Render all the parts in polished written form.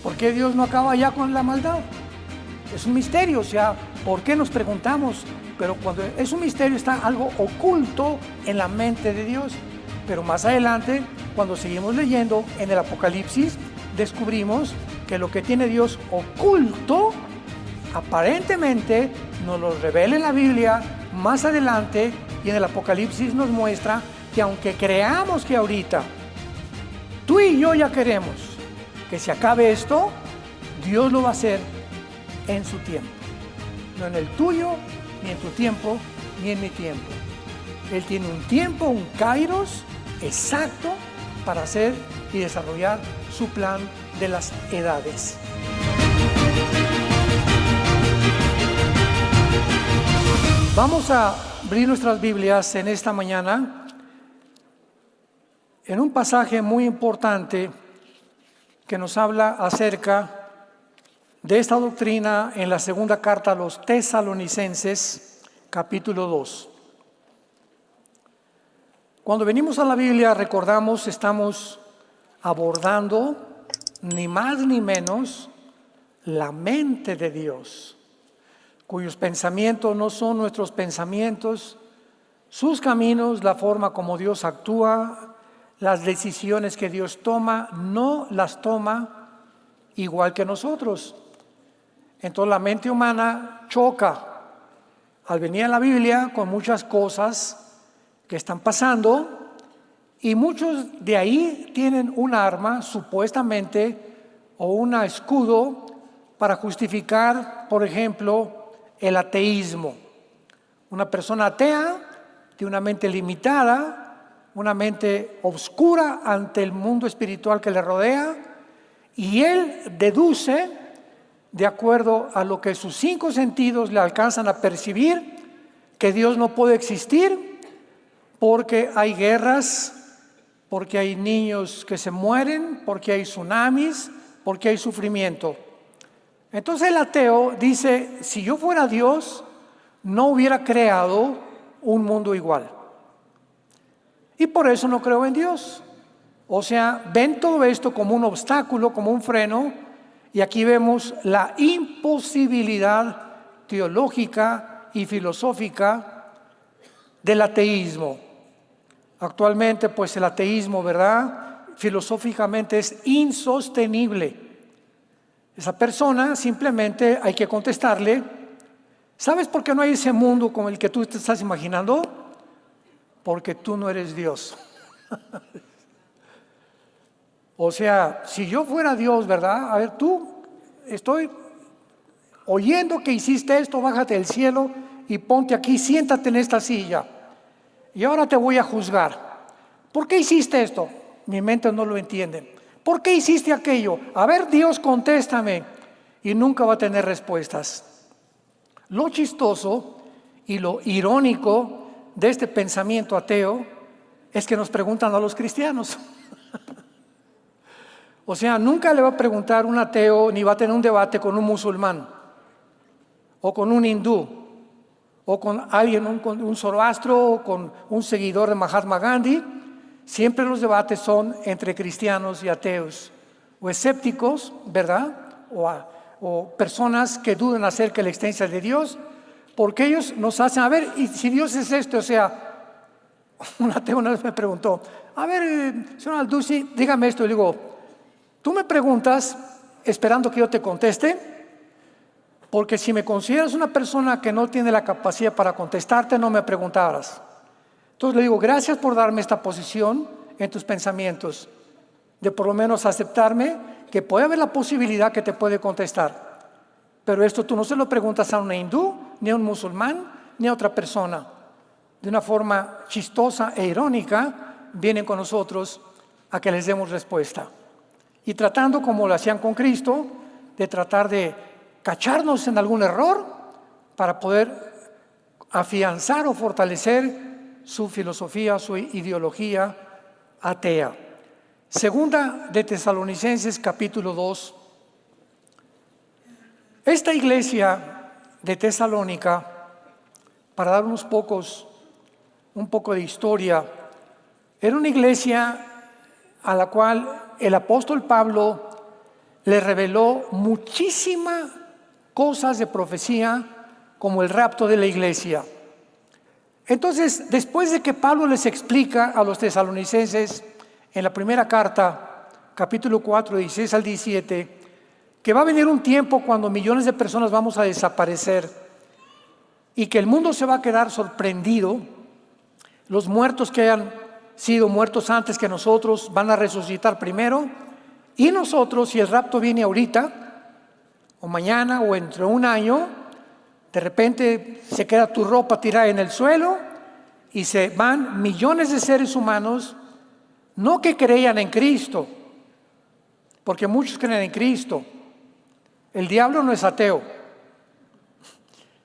¿Por qué Dios no acaba ya con la maldad? Es un misterio, o sea, ¿por qué nos preguntamos? Pero cuando es un misterio está algo oculto en la mente de Dios. Pero más adelante, cuando seguimos leyendo en el Apocalipsis, descubrimos que lo que tiene Dios oculto, aparentemente nos lo revela en la Biblia más adelante, y en el Apocalipsis nos muestra que aunque creamos que ahorita tú y yo ya queremos que se acabe esto, Dios lo va a hacer en su tiempo, no en el tuyo, ni en tu tiempo, ni en mi tiempo. Él tiene un tiempo, un kairos exacto para hacer y desarrollar su plan de las edades. Vamos a abrir nuestras Biblias en esta mañana en un pasaje muy importante que nos habla acerca de esta doctrina en la segunda carta a los Tesalonicenses, capítulo 2. Cuando venimos a la Biblia, recordamos, estamos abordando ni más ni menos la mente de Dios, cuyos pensamientos no son nuestros pensamientos, sus caminos, la forma como Dios actúa, las decisiones que Dios toma, no las toma igual que nosotros. Entonces la mente humana choca al venir a la Biblia con muchas cosas que están pasando, y muchos de ahí tienen un arma supuestamente o un escudo para justificar, por ejemplo, el ateísmo. Una persona atea tiene una mente limitada, una mente oscura ante el mundo espiritual que le rodea, y él deduce, de acuerdo a lo que sus 5 sentidos le alcanzan a percibir, que Dios no puede existir porque hay guerras, porque hay niños que se mueren, porque hay tsunamis, porque hay sufrimiento. Entonces el ateo dice, si yo fuera Dios, no hubiera creado un mundo igual. Y por eso no creo en Dios. O sea, ven todo esto como un obstáculo, como un freno, y aquí vemos la imposibilidad teológica y filosófica del ateísmo. Actualmente, pues el ateísmo, ¿verdad?, filosóficamente es insostenible. Esa persona simplemente hay que contestarle, ¿sabes por qué no hay ese mundo como el que tú te estás imaginando? Porque tú no eres Dios. O sea, si yo fuera Dios, ¿verdad? A ver, tú, estoy oyendo que hiciste esto, bájate del cielo y ponte aquí, siéntate en esta silla. Y ahora te voy a juzgar. ¿Por qué hiciste esto? Mi mente no lo entiende. ¿Por qué hiciste aquello? A ver, Dios, contéstame. Y nunca va a tener respuestas. Lo chistoso y lo irónico de este pensamiento ateo es que nos preguntan a los cristianos. O sea, nunca le va a preguntar un ateo ni va a tener un debate con un musulmán o con un hindú o con alguien, con un zoroastro o con un seguidor de Mahatma Gandhi. Siempre los debates son entre cristianos y ateos o escépticos, ¿verdad? O personas que dudan acerca de la existencia de Dios, porque ellos nos hacen, a ver, y si Dios es esto, o sea, un ateo una vez me preguntó, a ver, señor Alducci, dígame esto, y le digo, tú me preguntas esperando que yo te conteste, porque si me consideras una persona que no tiene la capacidad para contestarte, no me preguntaras. Entonces le digo, gracias por darme esta posición en tus pensamientos, de por lo menos aceptarme que puede haber la posibilidad que te puede contestar. Pero esto tú no se lo preguntas a un hindú, ni a un musulmán, ni a otra persona. De una forma chistosa e irónica, vienen con nosotros a que les demos respuesta. Y tratando, como lo hacían con Cristo, de tratar de cacharnos en algún error para poder afianzar o fortalecer su filosofía, su ideología atea. Segunda de Tesalonicenses, capítulo 2. Esta iglesia de Tesalónica, para dar un poco de historia, era una iglesia a la cual el apóstol Pablo le reveló muchísimas cosas de profecía, como el rapto de la iglesia. Entonces, después de que Pablo les explica a los tesalonicenses en la primera carta, capítulo 4, 16 al 17, que va a venir un tiempo cuando millones de personas vamos a desaparecer y que el mundo se va a quedar sorprendido, los muertos que hayan sido muertos antes que nosotros van a resucitar primero, y nosotros, si el rapto viene ahorita, o mañana, o entre un año, de repente se queda tu ropa tirada en el suelo y se van millones de seres humanos, no que creían en Cristo, porque muchos creen en Cristo. El diablo no es ateo.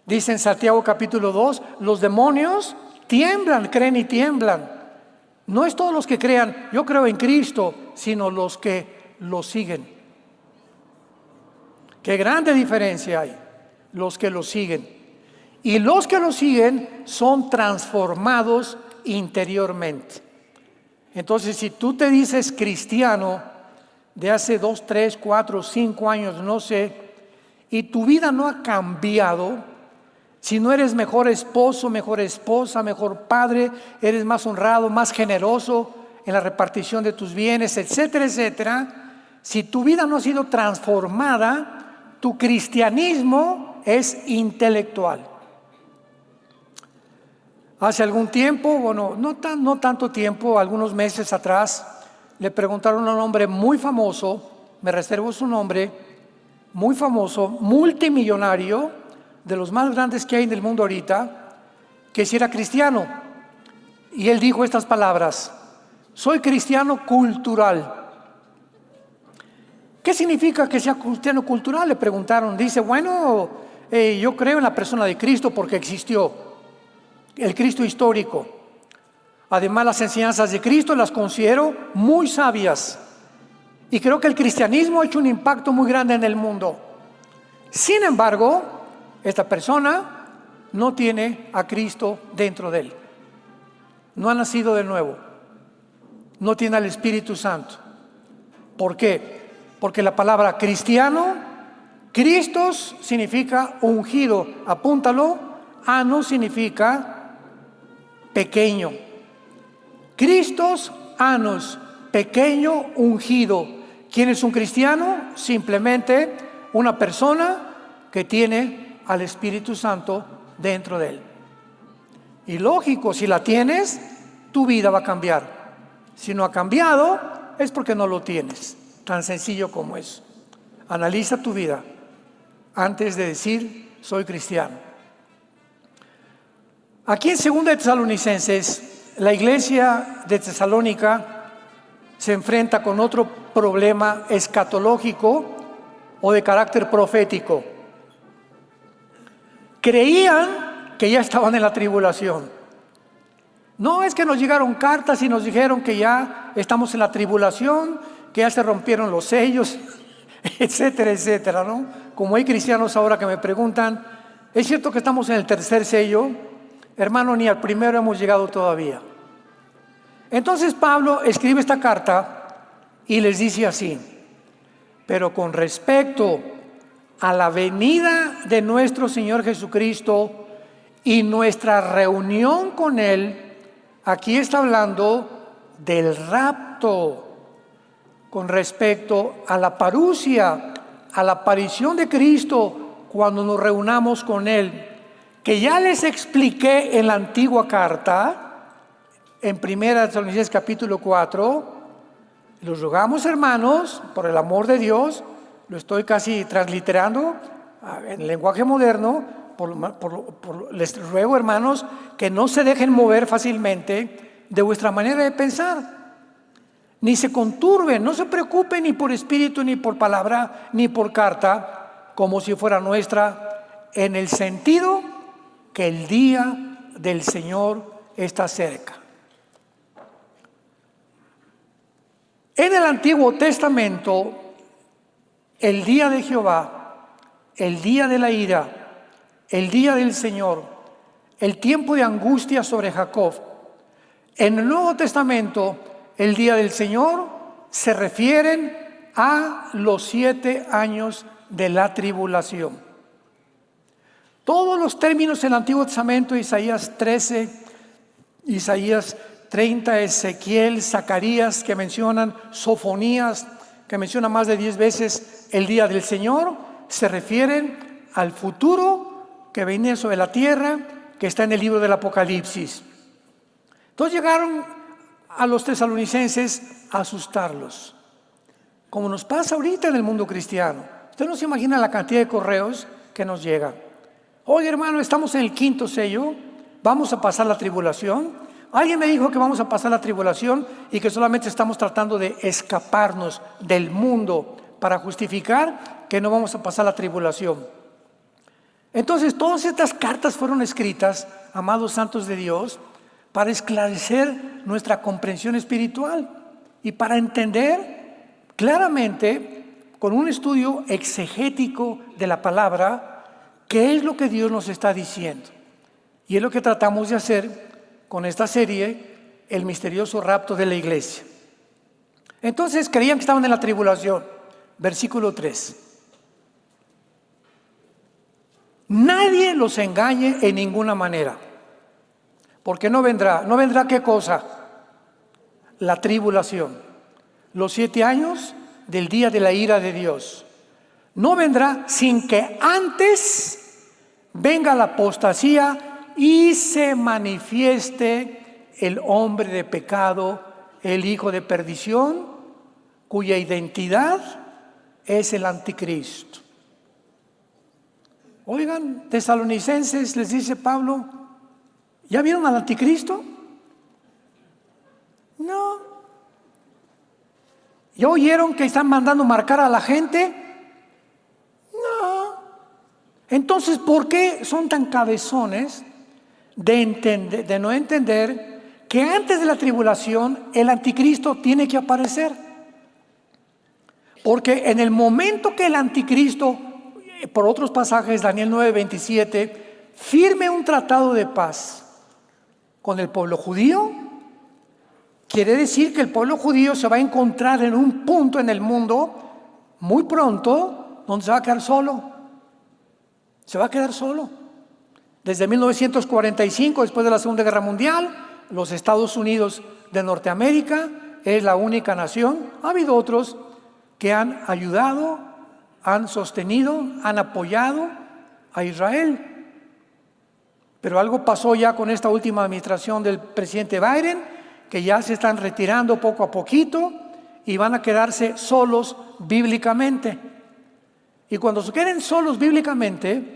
Dice en Santiago capítulo 2, los demonios tiemblan, creen y tiemblan. No es todos los que crean, yo creo en Cristo, sino los que lo siguen. Qué grande diferencia hay, los que lo siguen. Y los que lo siguen son transformados interiormente. Entonces, si tú te dices cristiano de hace 2, 3, 4, 5 años, no sé, y tu vida no ha cambiado, si no eres mejor esposo, mejor esposa, mejor padre, eres más honrado, más generoso en la repartición de tus bienes, etcétera, etcétera, si tu vida no ha sido transformada, tu cristianismo es intelectual. Hace algún tiempo, bueno, no tanto tiempo, algunos meses atrás, le preguntaron a un hombre muy famoso, me reservo su nombre, muy famoso, multimillonario, de los más grandes que hay en el mundo ahorita, que si era cristiano. Y él dijo estas palabras: soy cristiano cultural. ¿Qué significa que sea cristiano cultural?, le preguntaron. Dice, bueno, yo creo en la persona de Cristo porque existió, el Cristo histórico. Además, las enseñanzas de Cristo las considero muy sabias. Y creo que el cristianismo ha hecho un impacto muy grande en el mundo. Sin embargo, esta persona no tiene a Cristo dentro de él. No ha nacido de nuevo. No tiene al Espíritu Santo. ¿Por qué? Porque la palabra cristiano, Cristos significa ungido. Apúntalo. Anos significa pequeño. Cristos, anos, pequeño, ungido. ¿Quién es un cristiano? Simplemente una persona que tiene al Espíritu Santo dentro de él. Y lógico, si la tienes, tu vida va a cambiar. Si no ha cambiado, es porque no lo tienes. Tan sencillo como eso. Analiza tu vida antes de decir soy cristiano. Aquí en 2 de Tesalonicenses, la iglesia de Tesalónica se enfrenta con otro problema escatológico o de carácter profético. Creían que ya estaban en la tribulación. No es que nos llegaron cartas y nos dijeron que ya estamos en la tribulación, que ya se rompieron los sellos, etcétera, etcétera, ¿no? Como hay cristianos ahora que me preguntan, ¿es cierto que estamos en el tercer sello? Hermano, ni al primero hemos llegado todavía. Entonces Pablo escribe esta carta y les dice así: pero con respecto a la venida de nuestro Señor Jesucristo y nuestra reunión con Él, aquí está hablando del rapto. Con respecto a la parusia, a la aparición de Cristo cuando nos reunamos con Él, que ya les expliqué en la antigua carta, en 1 Tesalonicenses capítulo 4, los rogamos, hermanos, por el amor de Dios, lo estoy casi transliterando en lenguaje moderno, les ruego, hermanos, que no se dejen mover fácilmente de vuestra manera de pensar, ni se conturben, no se preocupen ni por espíritu, ni por palabra, ni por carta, como si fuera nuestra, en el sentido que el día del Señor está cerca. En el Antiguo Testamento, el día de Jehová, el día de la ira, el día del Señor, el tiempo de angustia sobre Jacob. En el Nuevo Testamento, el día del Señor se refieren a los 7 años de la tribulación. Todos los términos en el Antiguo Testamento, Isaías 13, Isaías 30, Ezequiel, Zacarías, que mencionan Sofonías, que menciona más de 10 veces el día del Señor, se refieren al futuro que viene sobre la tierra, que está en el libro del Apocalipsis. Entonces llegaron a los tesalonicenses a asustarlos, como nos pasa ahorita en el mundo cristiano. Usted no se imagina la cantidad de correos que nos llegan. Oye, hermano, estamos en el 5º sello, vamos a pasar la tribulación. Alguien me dijo que vamos a pasar la tribulación y que solamente estamos tratando de escaparnos del mundo para justificar que no vamos a pasar la tribulación. Entonces, todas estas cartas fueron escritas, amados santos de Dios, para esclarecer nuestra comprensión espiritual y para entender claramente, con un estudio exegético de la palabra, qué es lo que Dios nos está diciendo. Y es lo que tratamos de hacer con esta serie, El misterioso rapto de la iglesia. Entonces creían que estaban en la tribulación. Versículo 3. Nadie los engañe en ninguna manera, porque no vendrá ¿qué cosa? La tribulación, los 7 años del día de la ira de Dios. No vendrá sin que antes venga la apostasía y se manifieste el hombre de pecado, el hijo de perdición, cuya identidad es el anticristo. Oigan, tesalonicenses, les dice Pablo, ¿ya vieron al anticristo? No. ¿Ya oyeron que están mandando marcar a la gente? No. Entonces, ¿por qué son tan cabezones de no entender que antes de la tribulación el anticristo tiene que aparecer? Porque en el momento que el anticristo, por otros pasajes, Daniel 9:27, firme un tratado de paz con el pueblo judío, quiere decir que el pueblo judío se va a encontrar en un punto en el mundo muy pronto donde se va a quedar solo. Se va a quedar solo. Desde 1945, después de la Segunda Guerra Mundial, los Estados Unidos de Norteamérica es la única nación. Ha habido otros que han ayudado, han sostenido, han apoyado a Israel. Pero algo pasó ya con esta última administración del presidente Biden, que ya se están retirando poco a poquito y van a quedarse solos bíblicamente. Y cuando se queden solos bíblicamente,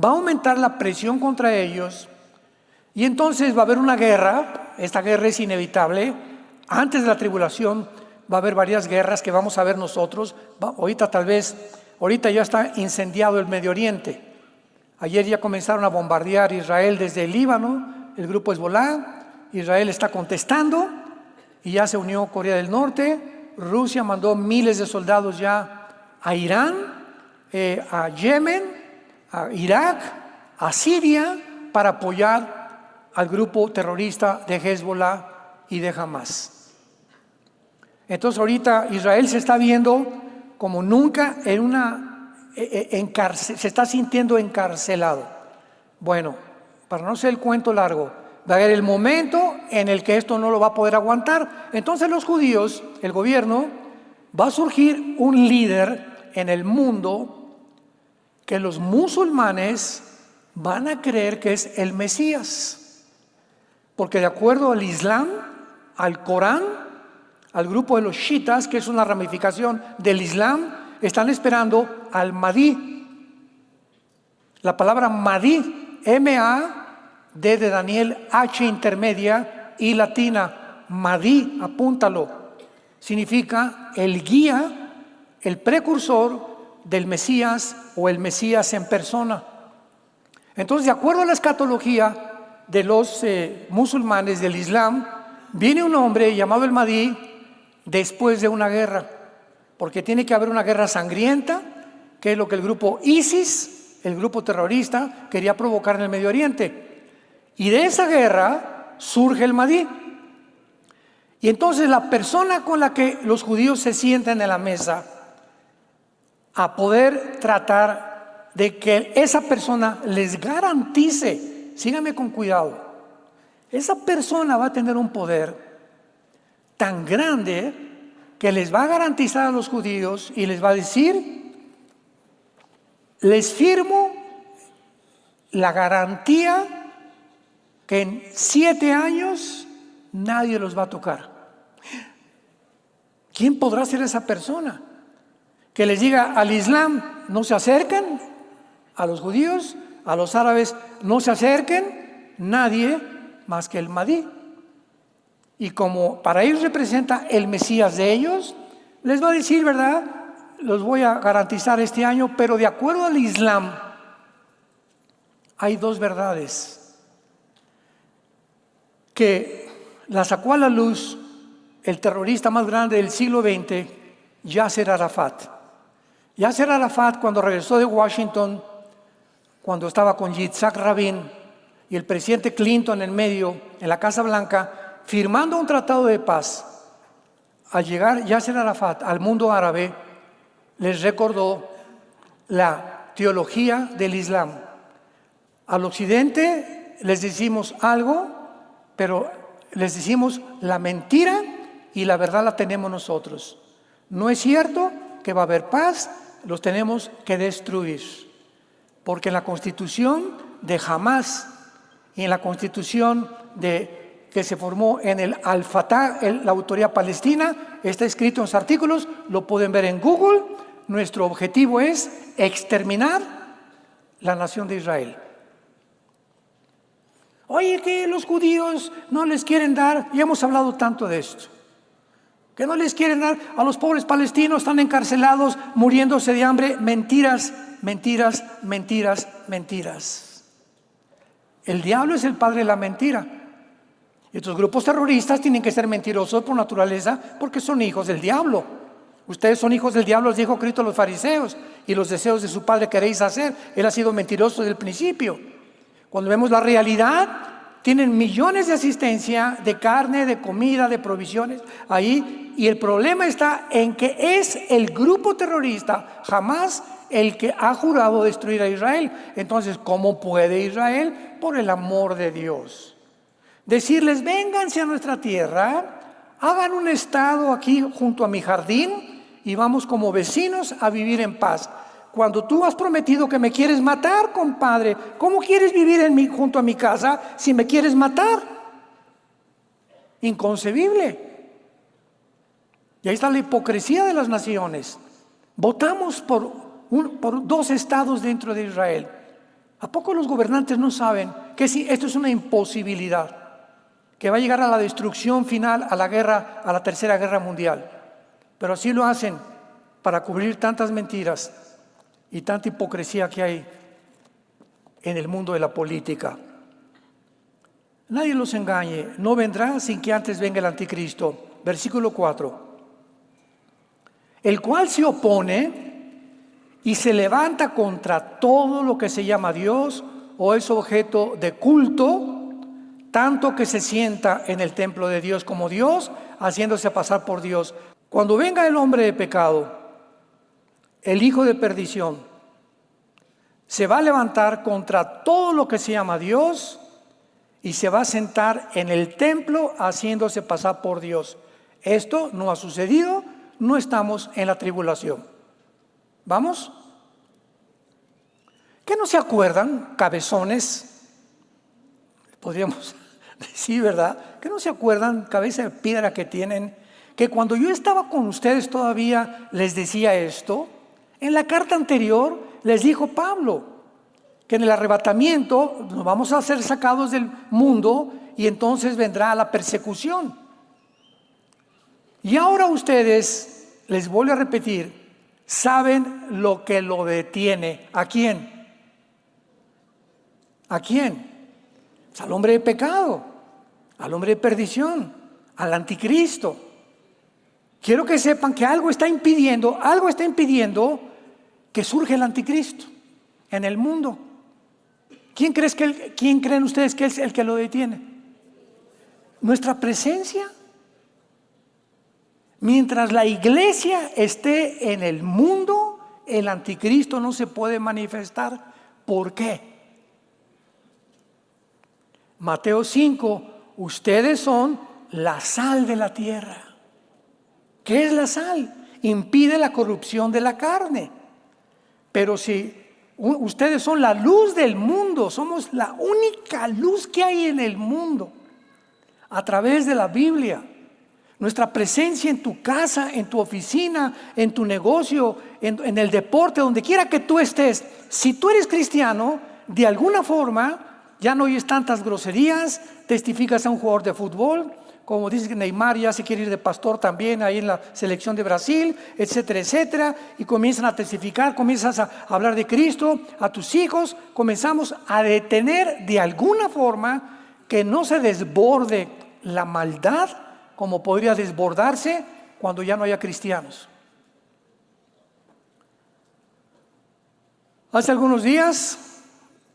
va a aumentar la presión contra ellos y entonces va a haber una guerra. Esta guerra es inevitable. Antes de la tribulación va a haber varias guerras que vamos a ver nosotros. Ahorita ya está incendiado el Medio Oriente. Ayer ya comenzaron a bombardear Israel desde el Líbano, el grupo Hezbolá. Israel está contestando y ya se unió Corea del Norte. Rusia mandó miles de soldados ya a Irán, a Yemen, a Irak, a Siria, para apoyar al grupo terrorista de Hezbolá y de Hamas. Entonces ahorita Israel se está viendo como nunca se está sintiendo encarcelado. Bueno, para no ser el cuento largo, va a haber el momento en el que esto no lo va a poder aguantar. Entonces los judíos, el gobierno, va a surgir un líder en el mundo que los musulmanes van a creer que es el Mesías. Porque de acuerdo al Islam, al Corán, al grupo de los chiitas, que es una ramificación del Islam, están esperando al Mahdi. La palabra Mahdi, M-A-D de Daniel, H intermedia y latina, Mahdi, apúntalo, significa el guía, el precursor del Mesías o el Mesías en persona. Entonces, de acuerdo a la escatología de los musulmanes del Islam, viene un hombre llamado el Mahdi después de una guerra, porque tiene que haber una guerra sangrienta, que es lo que el grupo ISIS, el grupo terrorista, quería provocar en el Medio Oriente. Y de esa guerra surge el Mahdi. Y entonces la persona con la que los judíos se sientan en la mesa a poder tratar de que esa persona les garantice, síganme con cuidado, esa persona va a tener un poder tan grande que les va a garantizar a los judíos y les va a decir: les firmo la garantía que en 7 años nadie los va a tocar. ¿Quién podrá ser esa persona? Que les diga al Islam: no se acerquen, a los judíos, a los árabes: no se acerquen, nadie más que el Mahdi. Y como para ellos representa el Mesías de ellos, les va a decir: ¿verdad? Los voy a garantizar este año, pero de acuerdo al Islam, hay 2 verdades que la sacó a la luz el terrorista más grande del siglo XX, Yasser Arafat. Yasser Arafat, cuando regresó de Washington, cuando estaba con Yitzhak Rabin y el presidente Clinton en medio, en la Casa Blanca, firmando un tratado de paz, al llegar Yasser Arafat al mundo árabe, les recordó la teología del Islam. Al occidente les decimos algo, pero les decimos la mentira y la verdad la tenemos nosotros. No es cierto que va a haber paz, los tenemos que destruir. Porque en la constitución de Hamás y en la constitución que se formó en el Al-Fatah, la autoridad palestina, está escrito en los artículos, lo pueden ver en Google. Nuestro objetivo es exterminar la nación de Israel. Oye, que los judíos no les quieren dar, y hemos hablado tanto de esto, que no les quieren dar a los pobres palestinos, están encarcelados, muriéndose de hambre. Mentiras, mentiras, mentiras, mentiras. El diablo es el padre de la mentira. Estos grupos terroristas tienen que ser mentirosos por naturaleza, porque son hijos del diablo. Ustedes son hijos del diablo, les dijo Cristo a los fariseos, y los deseos de su padre queréis hacer. Él ha sido mentiroso desde el principio. Cuando vemos la realidad, tienen millones de asistencia, de carne, de comida, de provisiones ahí, y el problema está en que es el grupo terrorista Hamás el que ha jurado destruir a Israel. Entonces, ¿cómo puede Israel? Por el amor de Dios. Decirles: vénganse a nuestra tierra, hagan un estado aquí junto a mi jardín y vamos como vecinos a vivir en paz. Cuando tú has prometido que me quieres matar, compadre, ¿cómo quieres vivir junto a mi casa si me quieres matar? Inconcebible. Y ahí está la hipocresía de las naciones. Votamos por 2 estados dentro de Israel. ¿A poco los gobernantes no saben que si esto es una imposibilidad, que va a llegar a la destrucción final, a la guerra, a la tercera guerra mundial? Pero así lo hacen para cubrir tantas mentiras y tanta hipocresía que hay en el mundo de la política. Nadie los engañe, no vendrá sin que antes venga el anticristo. Versículo 4. El cual se opone y se levanta contra todo lo que se llama Dios o es objeto de culto, tanto que se sienta en el templo de Dios como Dios, haciéndose pasar por Dios. Cuando venga el hombre de pecado, el hijo de perdición, se va a levantar contra todo lo que se llama Dios y se va a sentar en el templo haciéndose pasar por Dios. Esto no ha sucedido, no estamos en la tribulación. ¿Vamos? ¿Qué no se acuerdan, cabezones? Podríamos decir, ¿verdad? ¿Qué no se acuerdan, cabeza de piedra que tienen? Que cuando yo estaba con ustedes todavía les decía esto. En la carta anterior les dijo Pablo que en el arrebatamiento nos vamos a ser sacados del mundo y entonces vendrá la persecución. Y ahora ustedes, les vuelvo a repetir, saben lo que lo detiene. ¿A quién? ¿A quién? Pues al hombre de pecado, al hombre de perdición, al anticristo. Quiero que sepan que algo está impidiendo que surja el anticristo en el mundo. ¿Quién creen ustedes que es el que lo detiene? ¿Nuestra presencia? Mientras la iglesia esté en el mundo, el anticristo no se puede manifestar. ¿Por qué? Mateo 5, ustedes son la sal de la tierra. ¿Qué es la sal? Impide la corrupción de la carne. Pero si ustedes son la luz del mundo, somos la única luz que hay en el mundo, a través de la Biblia. Nuestra presencia en tu casa, en tu oficina, en tu negocio, en el deporte, donde quiera que tú estés. Si tú eres cristiano, de alguna forma, ya no oyes tantas groserías, testificas a un jugador de fútbol, como dice que Neymar ya se quiere ir de pastor también ahí en la selección de Brasil, etcétera, etcétera, y comienzan a testificar, comienzas a hablar de Cristo a tus hijos, comenzamos a detener de alguna forma que no se desborde la maldad como podría desbordarse cuando ya no haya cristianos. Hace algunos días,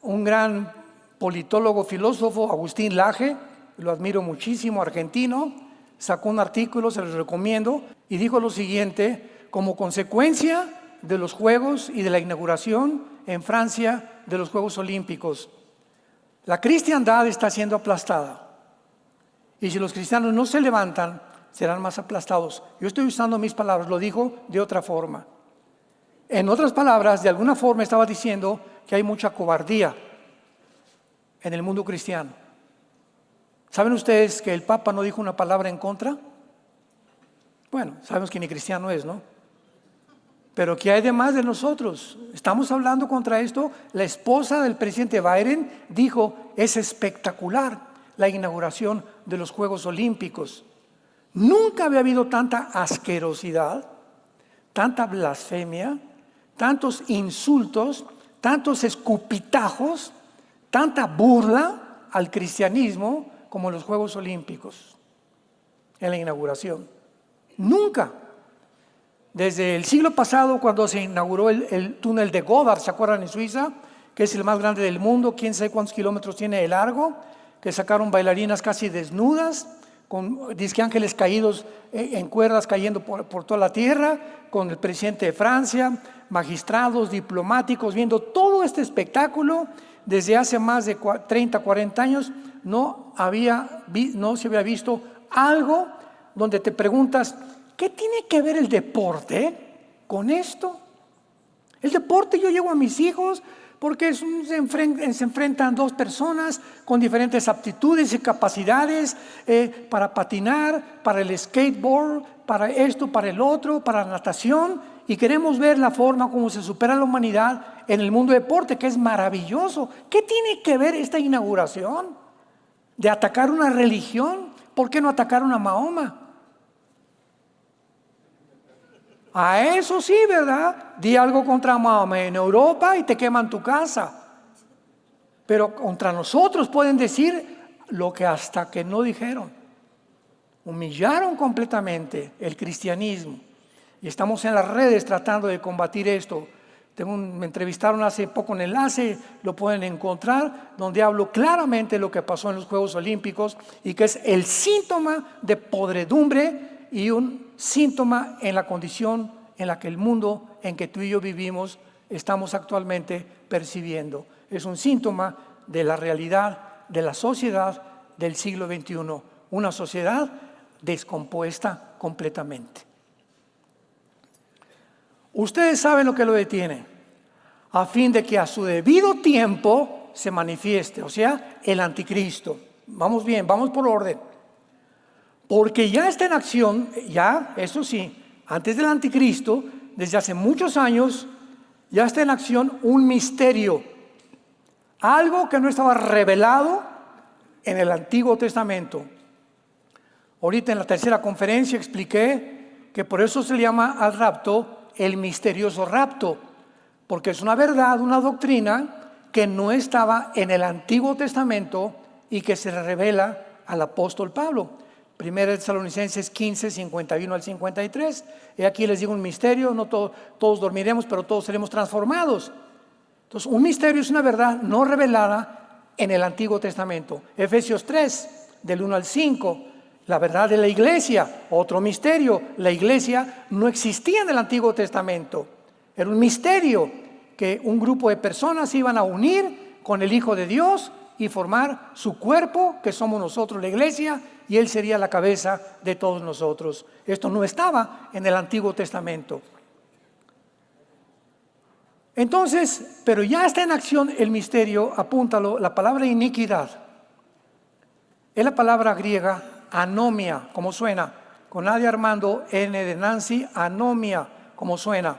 un gran politólogo, filósofo, Agustín Laje, lo admiro muchísimo, argentino, sacó un artículo, se los recomiendo, y dijo lo siguiente: como consecuencia de los Juegos y de la inauguración en Francia de los Juegos Olímpicos, la cristiandad está siendo aplastada. Y si los cristianos no se levantan, serán más aplastados. Yo estoy usando mis palabras, lo dijo de otra forma. En otras palabras, de alguna forma estaba diciendo que hay mucha cobardía en el mundo cristiano. ¿Saben ustedes que el Papa no dijo una palabra en contra? Bueno, sabemos que ni cristiano es, ¿no? Pero ¿qué hay de más de nosotros? Estamos hablando contra esto. La esposa del presidente Biden dijo: es espectacular la inauguración de los Juegos Olímpicos. Nunca había habido tanta asquerosidad, tanta blasfemia, tantos insultos, tantos escupitajos, tanta burla al cristianismo como en los Juegos Olímpicos, en la inauguración. Nunca. Desde el siglo pasado, cuando se inauguró el túnel de Godard, ¿se acuerdan? En Suiza, que es el más grande del mundo, quién sabe cuántos kilómetros tiene de largo, que sacaron bailarinas casi desnudas, con disque ángeles caídos en cuerdas cayendo por toda la tierra, con el presidente de Francia, magistrados, diplomáticos, viendo todo este espectáculo. Desde hace más de 30, 40 años no se había visto algo donde te preguntas: ¿qué tiene que ver el deporte con esto? El deporte, yo llevo a mis hijos porque se enfrentan dos personas con diferentes aptitudes y capacidades para patinar, para el skateboard, para esto, para el otro, para la natación, y queremos ver la forma como se supera la humanidad en el mundo del deporte, que es maravilloso. ¿Qué tiene que ver esta inauguración de atacar una religión? ¿Por qué no atacaron a Mahoma? A eso sí, ¿verdad? Di algo contra Mahoma en Europa y te queman tu casa. Pero contra nosotros pueden decir lo que hasta que no dijeron. Humillaron completamente el cristianismo. Y estamos en las redes tratando de combatir esto. Me entrevistaron hace poco en Enlace, lo pueden encontrar, donde hablo claramente de lo que pasó en los Juegos Olímpicos y que es el síntoma de podredumbre y un síntoma en la condición en la que el mundo en que tú y yo vivimos estamos actualmente percibiendo. Es un síntoma de la realidad de la sociedad del siglo XXI, una sociedad descompuesta completamente. Ustedes saben lo que lo detiene, a fin de que a su debido tiempo se manifieste, o sea, el anticristo. Vamos bien, vamos por orden. Porque ya está en acción, ya, eso sí, antes del anticristo, desde hace muchos años, ya está en acción un misterio. Algo que no estaba revelado en el Antiguo Testamento. Ahorita en la tercera conferencia expliqué que por eso se le llama al rapto el misterioso rapto, porque es una verdad, una doctrina que no estaba en el Antiguo Testamento y que se revela al apóstol Pablo. 1 Tesalonicenses 15, 51 al 53. Y aquí les digo un misterio: no todos dormiremos, pero todos seremos transformados. Entonces, un misterio es una verdad no revelada en el Antiguo Testamento. Efesios 3, del 1 al 5. La verdad de la iglesia, otro misterio. La iglesia no existía en el Antiguo Testamento. Era un misterio que un grupo de personas iban a unir con el Hijo de Dios y formar su cuerpo, que somos nosotros la iglesia, y Él sería la cabeza de todos nosotros. Esto no estaba en el Antiguo Testamento. Entonces, pero ya está en acción el misterio, apúntalo, la palabra iniquidad. Es la palabra griega anomia, como suena, con A de Armando, N de Nancy, anomia, como suena.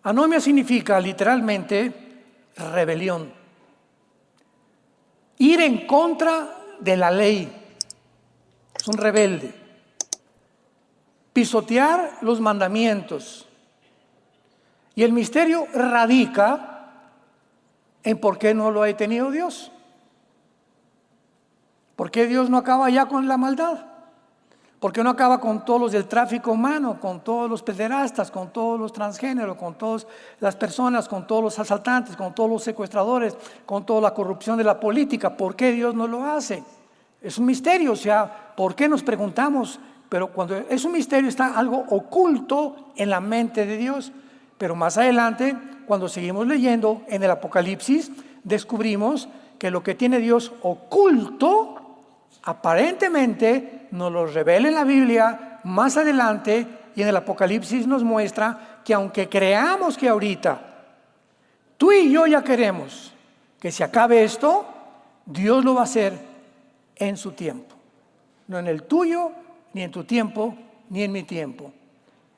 Anomia significa literalmente rebelión. Ir en contra de la ley. Es un rebelde. Pisotear los mandamientos. Y el misterio radica en por qué no lo ha tenido Dios. ¿Por qué Dios no acaba ya con la maldad? ¿Por qué no acaba con todos los del tráfico humano, con todos los pederastas, con todos los transgéneros, con todas las personas, con todos los asaltantes, con todos los secuestradores, con toda la corrupción de la política? ¿Por qué Dios no lo hace? Es un misterio, o sea, ¿por qué nos preguntamos? Pero cuando es un misterio está algo oculto en la mente de Dios. Pero más adelante, cuando seguimos leyendo en el Apocalipsis, descubrimos que lo que tiene Dios oculto, aparentemente nos lo revela en la Biblia más adelante, y en el Apocalipsis nos muestra que aunque creamos que ahorita tú y yo ya queremos que se acabe esto, Dios lo va a hacer en su tiempo. No en el tuyo, ni en tu tiempo, ni en mi tiempo.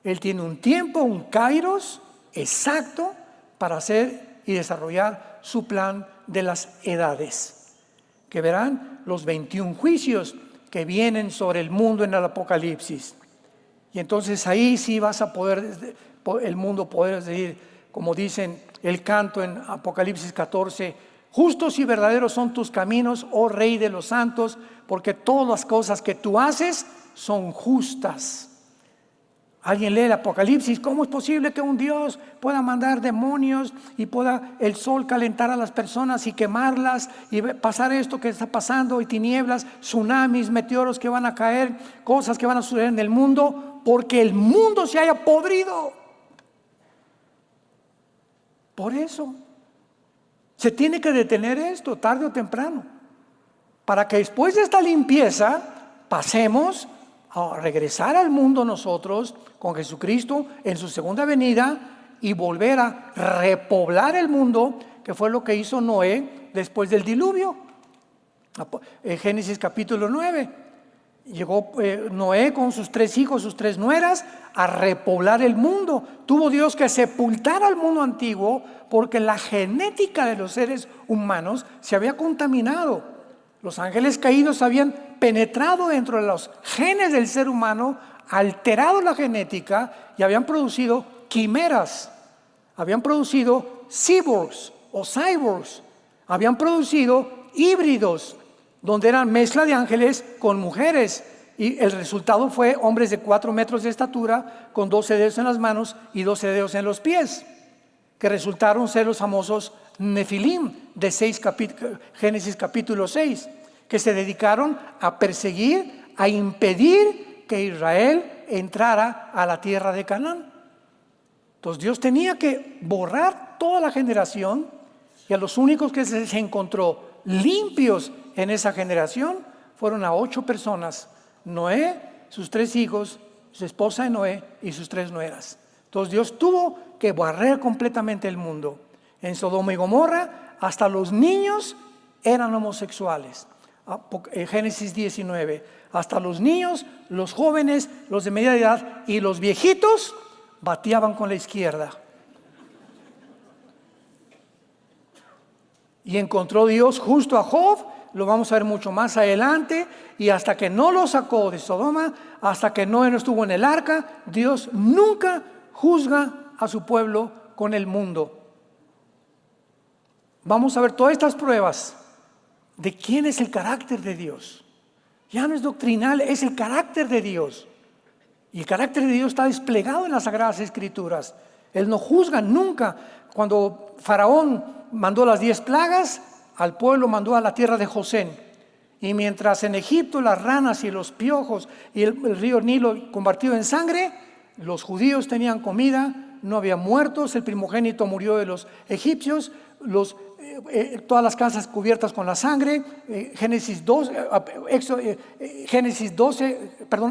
Él tiene un tiempo, un kairos exacto para hacer y desarrollar su plan de las edades, que verán los 21 juicios que vienen sobre el mundo en el Apocalipsis. Y entonces ahí sí vas a poder, el mundo poder decir, como dicen el canto en Apocalipsis 14, justos y verdaderos son tus caminos, oh Rey de los santos, porque todas las cosas que tú haces son justas. Alguien lee el Apocalipsis, ¿cómo es posible que un Dios pueda mandar demonios y pueda el sol calentar a las personas y quemarlas y pasar esto que está pasando y tinieblas, tsunamis, meteoros que van a caer, cosas que van a suceder en el mundo, porque el mundo se haya podrido? Por eso se tiene que detener esto tarde o temprano, para que después de esta limpieza pasemos a regresar al mundo nosotros con Jesucristo en su segunda venida y volver a repoblar el mundo, que fue lo que hizo Noé después del diluvio. En Génesis capítulo 9 llegó Noé con sus 3 hijos, sus 3 nueras, a repoblar el mundo. Tuvo Dios que sepultar al mundo antiguo porque la genética de los seres humanos se había contaminado. Los ángeles caídos habían penetrado dentro de los genes del ser humano, alterado la genética y habían producido quimeras, habían producido cyborgs o cyborgs, habían producido híbridos donde eran mezcla de ángeles con mujeres, y el resultado fue hombres de 4 metros de estatura con 12 dedos en las manos y 12 dedos en los pies, que resultaron ser los famosos Nefilim de Génesis capítulo 6, que se dedicaron a perseguir, a impedir que Israel entrara a la tierra de Canaán. Entonces Dios tenía que borrar toda la generación, y a los únicos que se encontró limpios en esa generación fueron a 8 personas: Noé, sus 3 hijos, su esposa de Noé y sus 3 nueras. Entonces Dios tuvo que barrer completamente el mundo. En Sodoma y Gomorra hasta los niños eran homosexuales. Génesis 19, hasta los niños, los jóvenes, los de media edad y los viejitos bateaban con la izquierda. Y encontró Dios justo a Job, lo vamos a ver mucho más adelante, y hasta que no lo sacó de Sodoma, hasta que Noé no estuvo en el arca, Dios nunca juzga a su pueblo con el mundo. Vamos a ver todas estas pruebas de quién es el carácter de Dios. Ya no es doctrinal, es el carácter de Dios. Y el carácter de Dios está desplegado en las Sagradas Escrituras. Él no juzga nunca. Cuando Faraón mandó las 10 plagas, al pueblo mandó a la tierra de Gosén. Y mientras en Egipto las ranas y los piojos y el río Nilo convertido en sangre, los judíos tenían comida, no había muertos, el primogénito murió de los egipcios, todas las casas cubiertas con la sangre,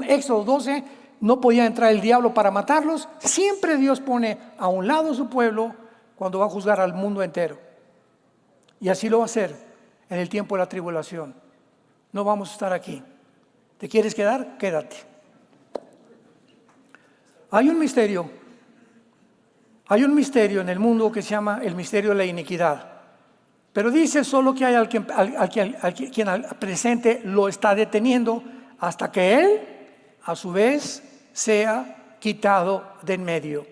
Éxodo 12, no podía entrar el diablo para matarlos. Siempre Dios pone a un lado a su pueblo cuando va a juzgar al mundo entero. Y así lo va a hacer en el tiempo de la tribulación. No vamos a estar aquí. ¿Te quieres quedar? Quédate. Hay un misterio en el mundo que se llama el misterio de la iniquidad. Pero dice solo que hay quien al presente lo está deteniendo hasta que él, a su vez, sea quitado de en medio.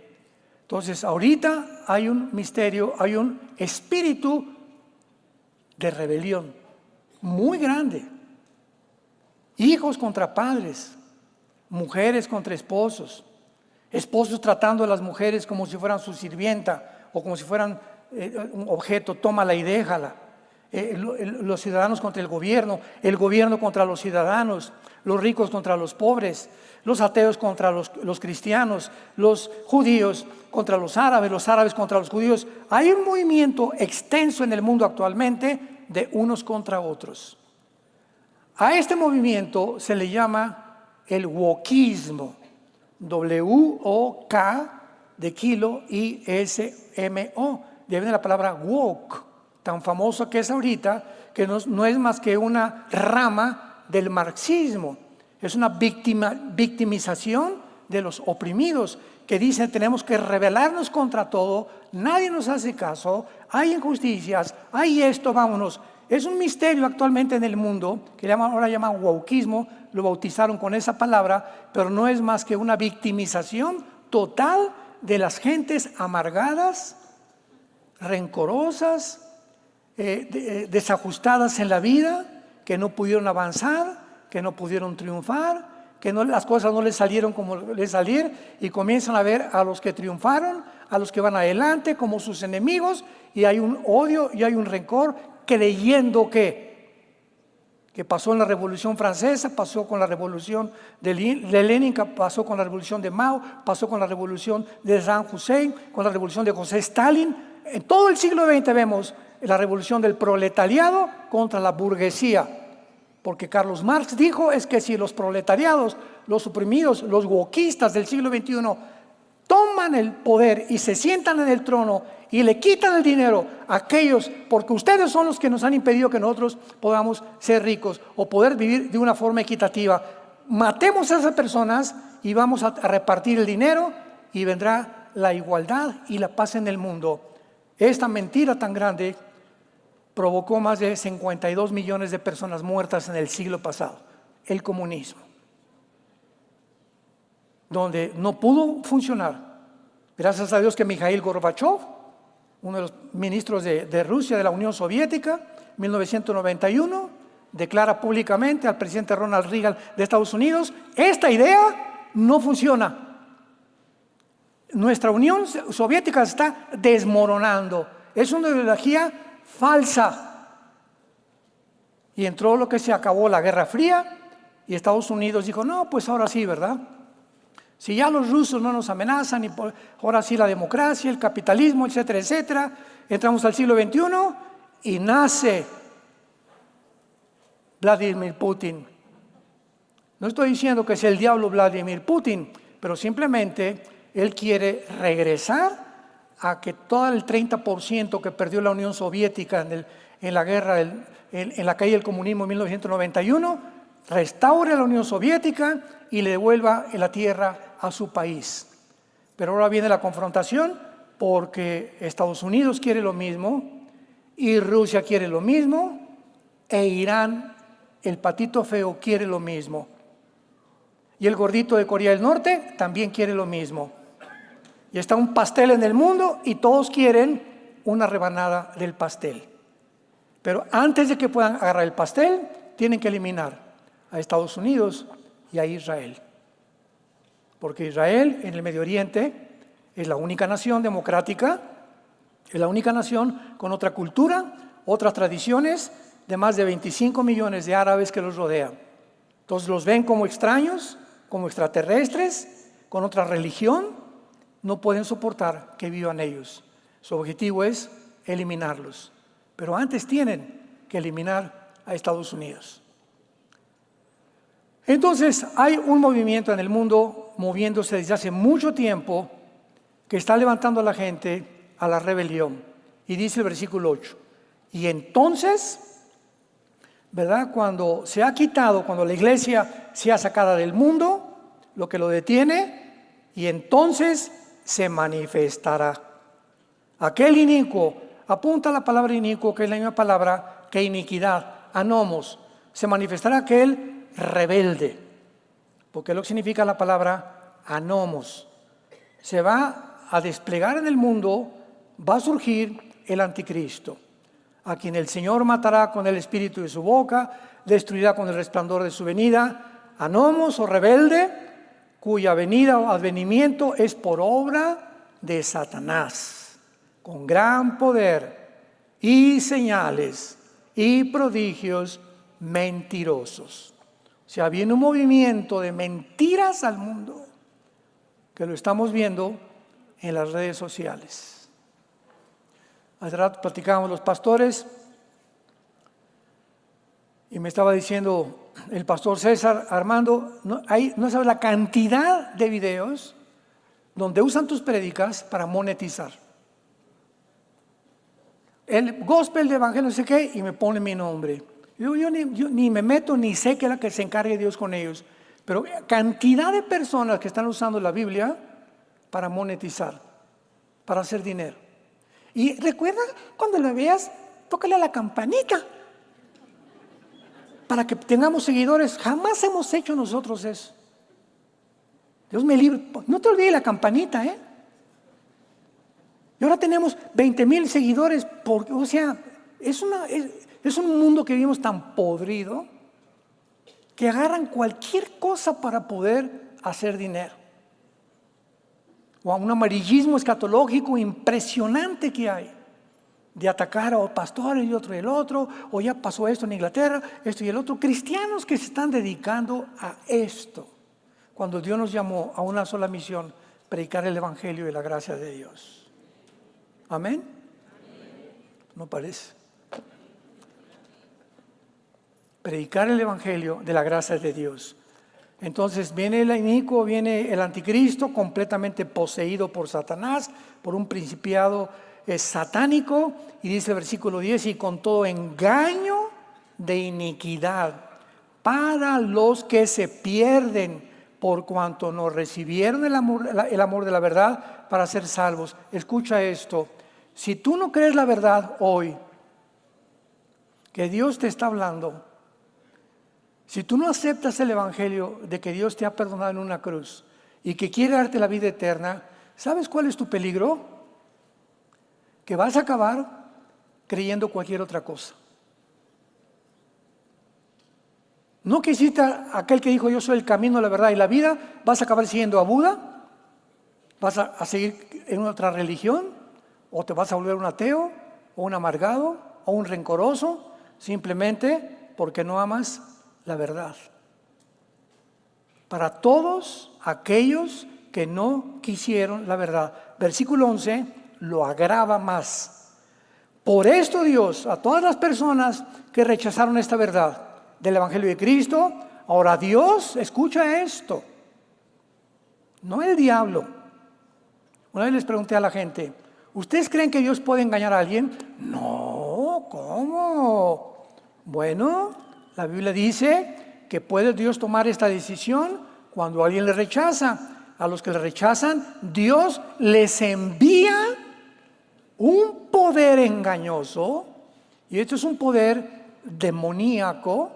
Entonces, ahorita hay un misterio, hay un espíritu de rebelión muy grande. Hijos contra padres, mujeres contra esposos, esposos tratando a las mujeres como si fueran su sirvienta o como si fueran un objeto, tómala y déjala. Los ciudadanos contra el gobierno contra los ciudadanos, los ricos contra los pobres, los ateos contra los cristianos, los judíos contra los árabes contra los judíos. Hay un movimiento extenso en el mundo actualmente de unos contra otros. A este movimiento se le llama el wokismo, W-O-K de kilo I-S-M-O. De ahí viene la palabra woke, tan famosa que es ahorita, que no es más que una rama del marxismo. Es una victimización de los oprimidos, que dicen tenemos que rebelarnos contra todo, nadie nos hace caso, hay injusticias, hay esto, vámonos. Es un misterio actualmente en el mundo, que ahora llaman wokeismo, lo bautizaron con esa palabra, pero no es más que una victimización total de las gentes amargadas, rencorosas, desajustadas en la vida, que no pudieron avanzar, que no pudieron triunfar, que las cosas no les salieron como les salieron, y comienzan a ver a los que triunfaron, a los que van adelante como sus enemigos, y hay un odio y hay un rencor, creyendo que pasó en la Revolución Francesa, pasó con la Revolución de Lenin, pasó con la Revolución de Mao, pasó con la Revolución de Saddam Hussein, con la Revolución de José Stalin. En todo el siglo XX vemos la revolución del proletariado contra la burguesía, porque Carlos Marx dijo es que si los proletariados, los oprimidos, los wokistas del siglo XXI toman el poder y se sientan en el trono y le quitan el dinero a aquellos, porque ustedes son los que nos han impedido que nosotros podamos ser ricos o poder vivir de una forma equitativa, matemos a esas personas y vamos a repartir el dinero y vendrá la igualdad y la paz en el mundo. Esta mentira tan grande provocó más de 52 millones de personas muertas en el siglo pasado, el comunismo, donde no pudo funcionar. Gracias a Dios que Mikhail Gorbachev, uno de los ministros de Rusia, de la Unión Soviética, 1991, declara públicamente al presidente Ronald Reagan de Estados Unidos: esta idea no funciona. Nuestra Unión Soviética se está desmoronando. Es una ideología falsa. Y entró lo que se acabó la Guerra Fría y Estados Unidos dijo: no, pues ahora sí, ¿verdad? Si ya los rusos no nos amenazan, y ahora sí la democracia, el capitalismo, etcétera, etcétera. Entramos al siglo XXI y nace Vladimir Putin. No estoy diciendo que sea el diablo Vladimir Putin, pero simplemente él quiere regresar a que todo el 30% que perdió la Unión Soviética en la guerra, en la caída del comunismo en 1991, restaure la Unión Soviética y le devuelva la tierra a su país. Pero ahora viene la confrontación, porque Estados Unidos quiere lo mismo y Rusia quiere lo mismo e Irán, el patito feo, quiere lo mismo. Y el gordito de Corea del Norte también quiere lo mismo. Y está un pastel en el mundo y todos quieren una rebanada del pastel. Pero antes de que puedan agarrar el pastel, tienen que eliminar a Estados Unidos y a Israel. Porque Israel en el Medio Oriente es la única nación democrática, es la única nación con otra cultura, otras tradiciones, de más de 25 millones de árabes que los rodean. Entonces los ven como extraños, como extraterrestres, con otra religión. No pueden soportar que vivan ellos. Su objetivo es eliminarlos. Pero antes tienen que eliminar a Estados Unidos. Entonces hay un movimiento en el mundo moviéndose desde hace mucho tiempo que está levantando a la gente a la rebelión. Y dice el versículo 8. Y entonces, ¿verdad? Cuando se ha quitado, cuando la iglesia sea sacada del mundo, lo que lo detiene, y entonces se manifestará. Aquel inicuo, apunta la palabra inicuo, que es la misma palabra que iniquidad, anomos. Se manifestará aquel rebelde, porque es lo que significa la palabra anomos. Se va a desplegar en el mundo, va a surgir el anticristo, a quien el Señor matará con el espíritu de su boca, destruirá con el resplandor de su venida. Anomos o rebelde, cuya venida o advenimiento es por obra de Satanás, con gran poder y señales y prodigios mentirosos. O sea, viene un movimiento de mentiras al mundo que lo estamos viendo en las redes sociales. Hace rato platicábamos los pastores y me estaba diciendo el pastor César, Armando, no sabes la cantidad de videos donde usan tus prédicas para monetizar. El gospel de evangelio no sé qué y me pone mi nombre. Yo ni me meto ni sé qué es la que se encargue Dios con ellos. Pero cantidad de personas que están usando la Biblia para monetizar, para hacer dinero. Y recuerda, cuando lo veas, tócale a la campanita para que tengamos seguidores. Jamás hemos hecho nosotros eso. Dios me libre. No te olvides la campanita, ¿eh? Y ahora tenemos 20,000 seguidores. O sea, es un mundo que vivimos tan podrido que agarran cualquier cosa para poder hacer dinero. O a un amarillismo escatológico impresionante que hay, de atacar a pastores y otro y el otro, o ya pasó esto en Inglaterra, esto y el otro. Cristianos que se están dedicando a esto, cuando Dios nos llamó a una sola misión: predicar el evangelio y la gracia de Dios. ¿Amén? ¿No parece? Predicar el evangelio de la gracia de Dios. Entonces viene el inicuo, viene el anticristo completamente poseído por Satanás, por un principiado satánico, y dice el versículo 10, y con todo engaño de iniquidad para los que se pierden, por cuanto no recibieron el amor de la verdad para ser salvos. Escucha esto: si tú no crees la verdad hoy, que Dios te está hablando, si tú no aceptas el evangelio de que Dios te ha perdonado en una cruz y que quiere darte la vida eterna, ¿sabes cuál es tu peligro? Que vas a acabar creyendo cualquier otra cosa. No que hiciste aquel que dijo yo soy el camino, la verdad y la vida, vas a acabar siguiendo a Buda, vas a seguir en otra religión, o te vas a volver un ateo, o un amargado, o un rencoroso, simplemente porque no amas la verdad. Para todos aquellos que no quisieron la verdad. Versículo 11 lo agrava más. Por esto Dios, a todas las personas que rechazaron esta verdad del evangelio de Cristo, ahora Dios, escucha esto, no el diablo. Una vez les pregunté a la gente, ¿ustedes creen que Dios puede engañar a alguien? No, ¿cómo? Bueno, la Biblia dice que puede Dios tomar esta decisión cuando alguien le rechaza. A los que le rechazan, Dios les envía un poder engañoso, y esto es un poder demoníaco,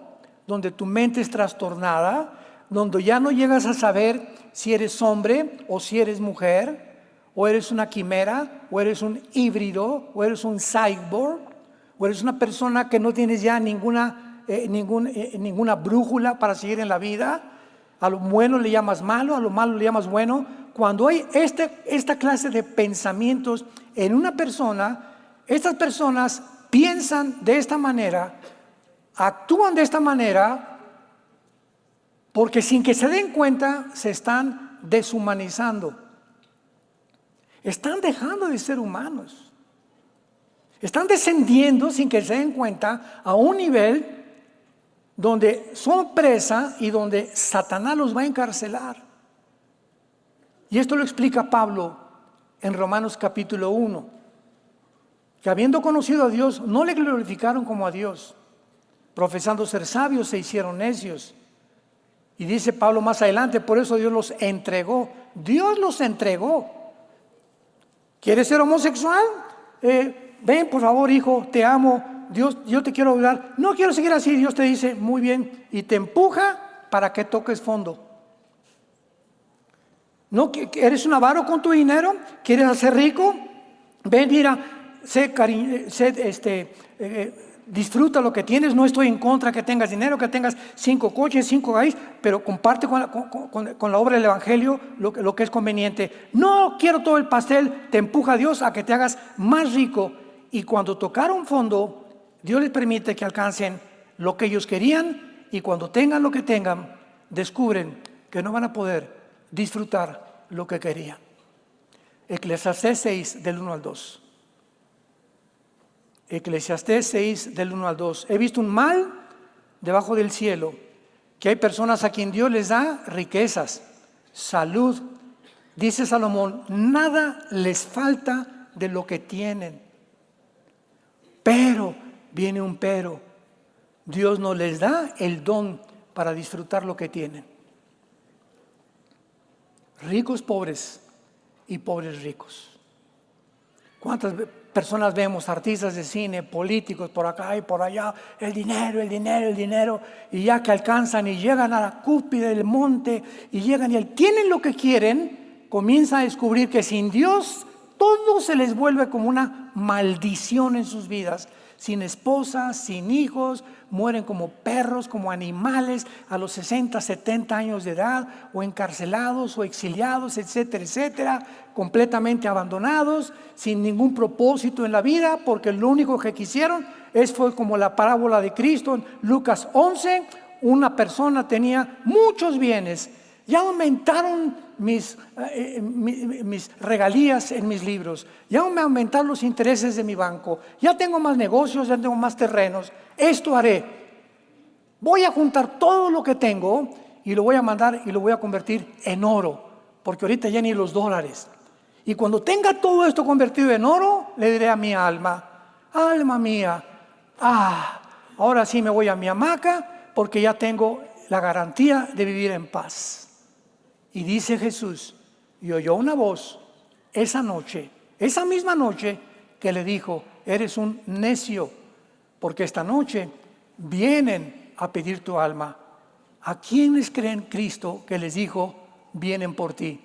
donde tu mente es trastornada, donde ya no llegas a saber si eres hombre o si eres mujer, o eres una quimera, o eres un híbrido, o eres un cyborg, o eres una persona que no tienes ya ninguna brújula para seguir en la vida. A lo bueno le llamas malo, a lo malo le llamas bueno. Cuando hay esta clase de pensamientos en una persona, estas personas piensan de esta manera, actúan de esta manera porque sin que se den cuenta se están deshumanizando. Están dejando de ser humanos. Están descendiendo sin que se den cuenta a un nivel donde son presa y donde Satanás los va a encarcelar. Y esto lo explica Pablo en Romanos capítulo 1, que habiendo conocido a Dios, no le glorificaron como a Dios, profesando ser sabios, se hicieron necios. Y dice Pablo más adelante, por eso Dios los entregó. Dios los entregó. ¿Quieres ser homosexual? Ven, por favor, hijo, te amo. Dios, yo te quiero ayudar. No quiero seguir así. Dios te dice, muy bien, y te empuja para que toques fondo. ¿No? ¿Eres un avaro con tu dinero? ¿Quieres hacer rico? Ven, mira, disfruta lo que tienes. No estoy en contra que tengas dinero, que tengas 5 coches, 5 gallos, pero comparte con la obra del Evangelio lo que es conveniente. No quiero todo el pastel. Te empuja a Dios a que te hagas más rico. Y cuando tocaron fondo, Dios les permite que alcancen lo que ellos querían, y cuando tengan lo que tengan, descubren que no van a poder disfrutar lo que querían. Eclesiastés 6 del 1 al 2. Eclesiastés 6 del 1 al 2. He visto un mal debajo del cielo, que hay personas a quien Dios les da riquezas, salud. Dice Salomón, nada les falta de lo que tienen. Pero, viene un pero, Dios no les da el don para disfrutar lo que tienen. Ricos pobres y pobres ricos. ¿Cuántas personas vemos, artistas de cine, políticos por acá y por allá? El dinero, el dinero, el dinero. Y ya que alcanzan y llegan a la cúspide del monte y llegan y tienen lo que quieren, comienzan a descubrir que sin Dios todo se les vuelve como una maldición en sus vidas. Sin esposa, sin hijos, mueren como perros, como animales a los 60, 70 años de edad, o encarcelados o exiliados, etcétera, etcétera, completamente abandonados, sin ningún propósito en la vida, porque lo único que quisieron fue como la parábola de Cristo en Lucas 11, una persona tenía muchos bienes. Ya aumentaron mis regalías en mis libros. Ya me aumentaron los intereses de mi banco. Ya tengo más negocios, ya tengo más terrenos. Esto haré. Voy a juntar todo lo que tengo y lo voy a mandar y lo voy a convertir en oro. Porque ahorita ya ni los dólares. Y cuando tenga todo esto convertido en oro, le diré a mi alma, alma mía, ahora sí me voy a mi hamaca porque ya tengo la garantía de vivir en paz. Y dice Jesús, y oyó una voz esa noche, esa misma noche, que le dijo, eres un necio, porque esta noche vienen a pedir tu alma. ¿A quiénes creen Cristo que les dijo, vienen por ti?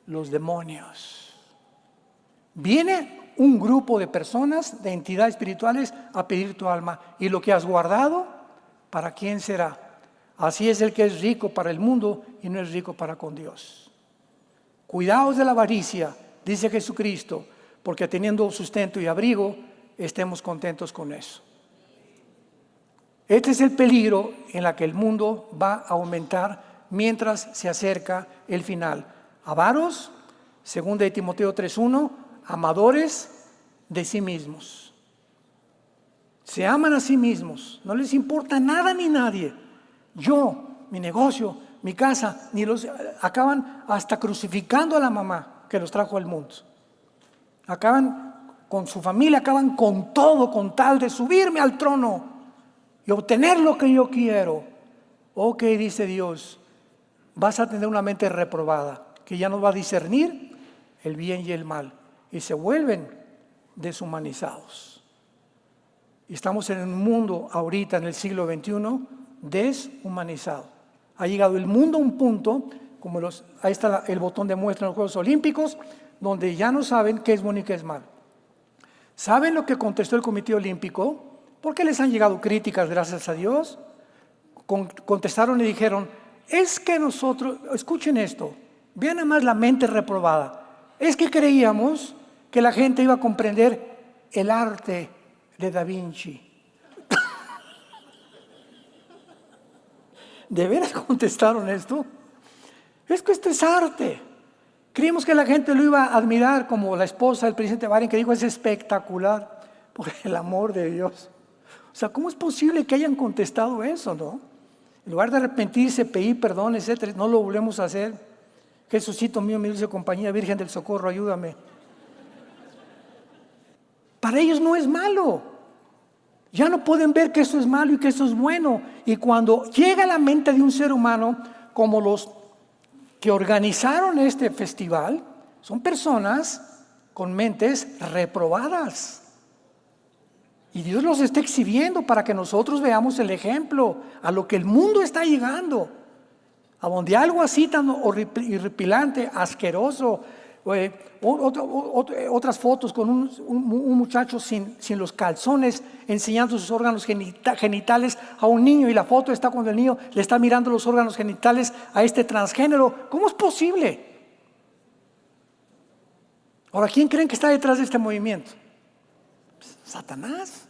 Los demonios. Viene un grupo de personas, de entidades espirituales, a pedir tu alma. Y lo que has guardado, ¿para quién será? Así es el que es rico para el mundo y no es rico para con Dios. Cuidaos de la avaricia, dice Jesucristo, porque teniendo sustento y abrigo, estemos contentos con eso. Este es el peligro en el que el mundo va a aumentar mientras se acerca el final. Avaros, 2 de Timoteo 3:1, amadores de sí mismos. Se aman a sí mismos, no les importa nada ni nadie. Yo, mi negocio, mi casa, acaban hasta crucificando a la mamá que los trajo al mundo. Acaban con su familia, acaban con todo, con tal de subirme al trono y obtener lo que yo quiero. Ok, dice Dios, vas a tener una mente reprobada, que ya no va a discernir el bien y el mal, y se vuelven deshumanizados. Y estamos en un mundo ahorita, en el siglo XXI, deshumanizado. Ha llegado el mundo a un punto, como ahí está el botón de muestra en los Juegos Olímpicos, donde ya no saben qué es bueno y qué es mal. ¿Saben lo que contestó el Comité Olímpico? ¿Por qué les han llegado críticas, gracias a Dios? Contestaron y dijeron, es que nosotros, escuchen esto, vean nada más la mente reprobada, es que creíamos que la gente iba a comprender el arte de Da Vinci. ¿De veras contestaron esto? Es que esto es arte. Creímos que la gente lo iba a admirar, como la esposa del presidente Biden, que dijo: es espectacular, por el amor de Dios. O sea, ¿cómo es posible que hayan contestado eso, no? En lugar de arrepentirse, pedir perdón, etcétera, no lo volvemos a hacer. Jesucito mío, mi dulce compañía, Virgen del Socorro, ayúdame. Para ellos no es malo. Ya no pueden ver que eso es malo y que eso es bueno. Y cuando llega a la mente de un ser humano, como los que organizaron este festival, son personas con mentes reprobadas. Y Dios los está exhibiendo para que nosotros veamos el ejemplo a lo que el mundo está llegando. A donde algo así tan horripilante, asqueroso. Otras fotos con un muchacho sin los calzones enseñando sus órganos genitales a un niño, y la foto está cuando el niño le está mirando los órganos genitales a este transgénero. ¿Cómo es posible? Ahora, ¿quién creen que está detrás de este movimiento? Satanás,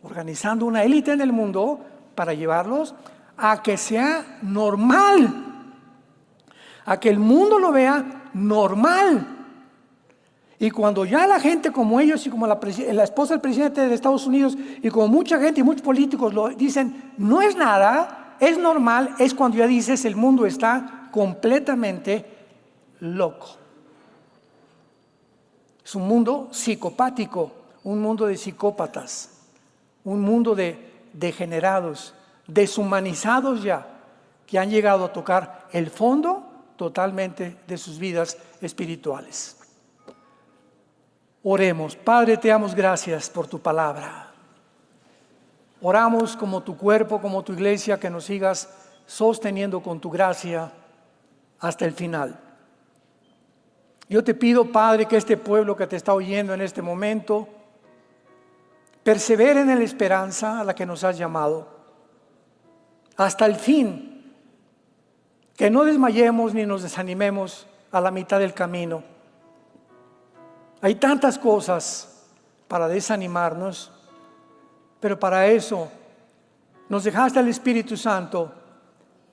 organizando una élite en el mundo para llevarlos a que sea normal, a que el mundo lo vea normal. Y cuando ya la gente como ellos y como la esposa del presidente de Estados Unidos y como mucha gente y muchos políticos lo dicen, no es nada, es normal, es cuando ya dices el mundo está completamente loco. Es un mundo psicopático, un mundo de psicópatas, un mundo de degenerados, deshumanizados ya, que han llegado a tocar el fondo totalmente de sus vidas espirituales. Oremos. Padre, te damos gracias por tu palabra. Oramos como tu cuerpo, como tu iglesia, que nos sigas sosteniendo con tu gracia hasta el final. Yo te pido, Padre, que este pueblo que te está oyendo en este momento persevere en la esperanza a la que nos has llamado hasta el fin, que no desmayemos ni nos desanimemos a la mitad del camino. Hay tantas cosas para desanimarnos, pero para eso nos dejaste el Espíritu Santo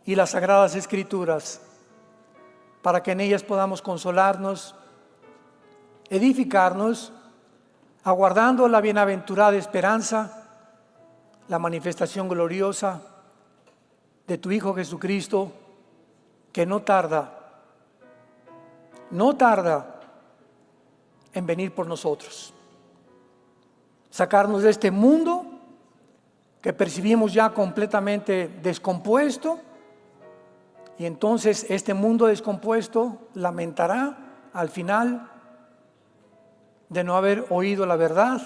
y las Sagradas Escrituras, para que en ellas podamos consolarnos, edificarnos, aguardando la bienaventurada esperanza, la manifestación gloriosa de tu Hijo Jesucristo, que no tarda en venir por nosotros, sacarnos de este mundo que percibimos ya completamente descompuesto, y entonces este mundo descompuesto lamentará al final de no haber oído la verdad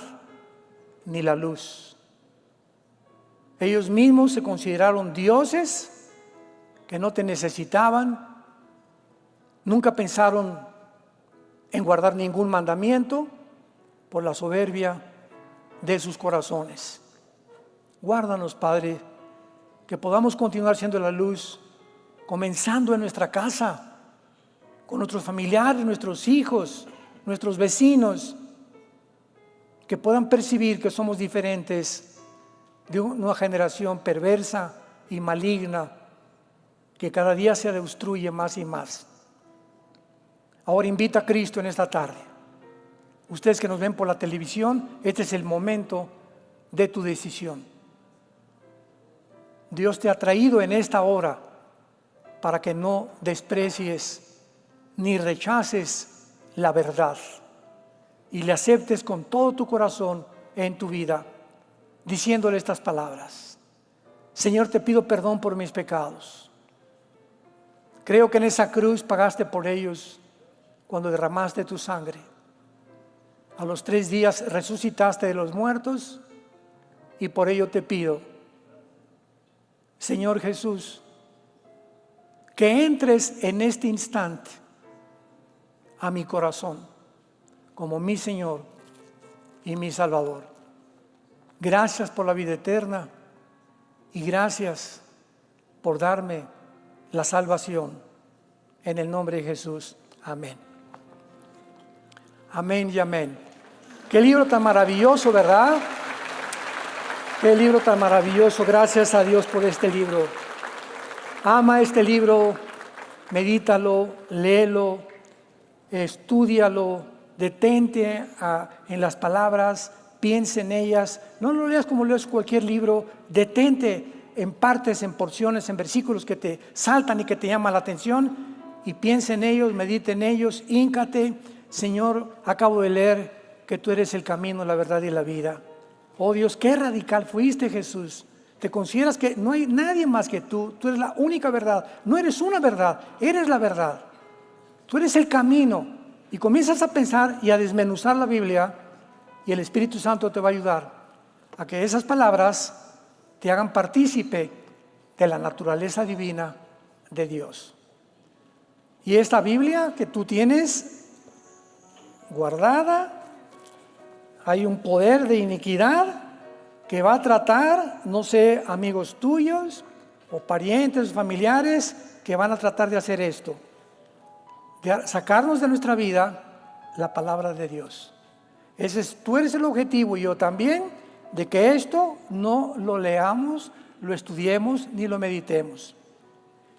ni la luz. Ellos mismos se consideraron dioses que no te necesitaban, nunca pensaron en guardar ningún mandamiento por la soberbia de sus corazones. Guárdanos, Padre, que podamos continuar siendo la luz, comenzando en nuestra casa, con nuestros familiares, nuestros hijos, nuestros vecinos, que puedan percibir que somos diferentes de una generación perversa y maligna que cada día se destruye más y más. Ahora invita a Cristo en esta tarde. Ustedes que nos ven por la televisión, este es el momento de tu decisión. Dios te ha traído en esta hora para que no desprecies ni rechaces la verdad y le aceptes con todo tu corazón en tu vida, diciéndole estas palabras: Señor, te pido perdón por mis pecados. Creo que en esa cruz pagaste por ellos cuando derramaste tu sangre. A los 3 días resucitaste de los muertos, y por ello te pido, Señor Jesús, que entres en este instante a mi corazón como mi Señor y mi Salvador. Gracias por la vida eterna y gracias por darme la salvación. En el nombre de Jesús. Amén. Amén y amén. Qué libro tan maravilloso, ¿verdad? Qué libro tan maravilloso. Gracias a Dios por este libro. Ama este libro, medítalo, léelo, estúdialo, detente en las palabras, piensa en ellas. No lo leas como lees cualquier libro, detente en partes, en porciones, en versículos que te saltan y que te llaman la atención y piensa en ellos, medita en ellos, híncate. Señor, acabo de leer que tú eres el camino, la verdad y la vida. Oh Dios, qué radical fuiste, Jesús. Te consideras que no hay nadie más que tú eres la única verdad. No eres una verdad, eres la verdad. Tú eres el camino. Y comienzas a pensar y a desmenuzar la Biblia y el Espíritu Santo te va a ayudar a que esas palabras te hagan partícipe de la naturaleza divina de Dios. Y esta Biblia que tú tienes guardada, hay un poder de iniquidad que va a tratar, no sé, amigos tuyos o parientes, familiares, que van a tratar de hacer esto, de sacarnos de nuestra vida la palabra de Dios. Tú eres el objetivo y yo también, de que esto no lo leamos, lo estudiemos ni lo meditemos.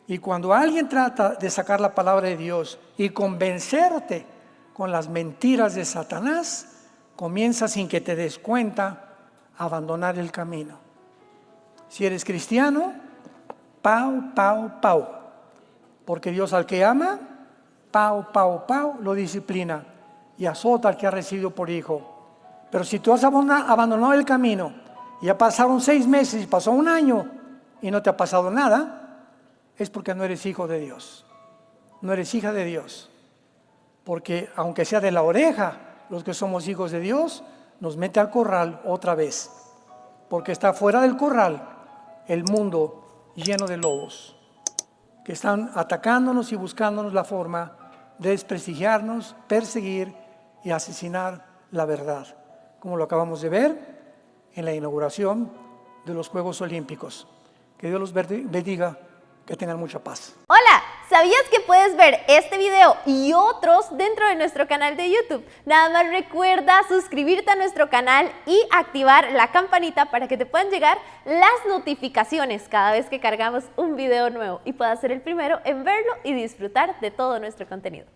Y cuando alguien trata de sacar la palabra de Dios y convencerte con las mentiras de Satanás, comienza sin que te des cuenta a abandonar el camino. Si eres cristiano, pau, pau, pau. Porque Dios al que ama, pau, pau, pau, lo disciplina y azota al que ha recibido por hijo. Pero si tú has abandonado el camino y ya pasaron 6 meses y pasó 1 año y no te ha pasado nada, es porque no eres hijo de Dios, no eres hija de Dios. Porque aunque sea de la oreja, los que somos hijos de Dios, nos mete al corral otra vez. Porque está fuera del corral el mundo lleno de lobos que están atacándonos y buscándonos la forma de desprestigiarnos, perseguir y asesinar la verdad, como lo acabamos de ver en la inauguración de los Juegos Olímpicos. Que Dios los bendiga, que tengan mucha paz. Hola, ¿sabías que puedes ver este video y otros dentro de nuestro canal de YouTube? Nada más recuerda suscribirte a nuestro canal y activar la campanita para que te puedan llegar las notificaciones cada vez que cargamos un video nuevo y puedas ser el primero en verlo y disfrutar de todo nuestro contenido.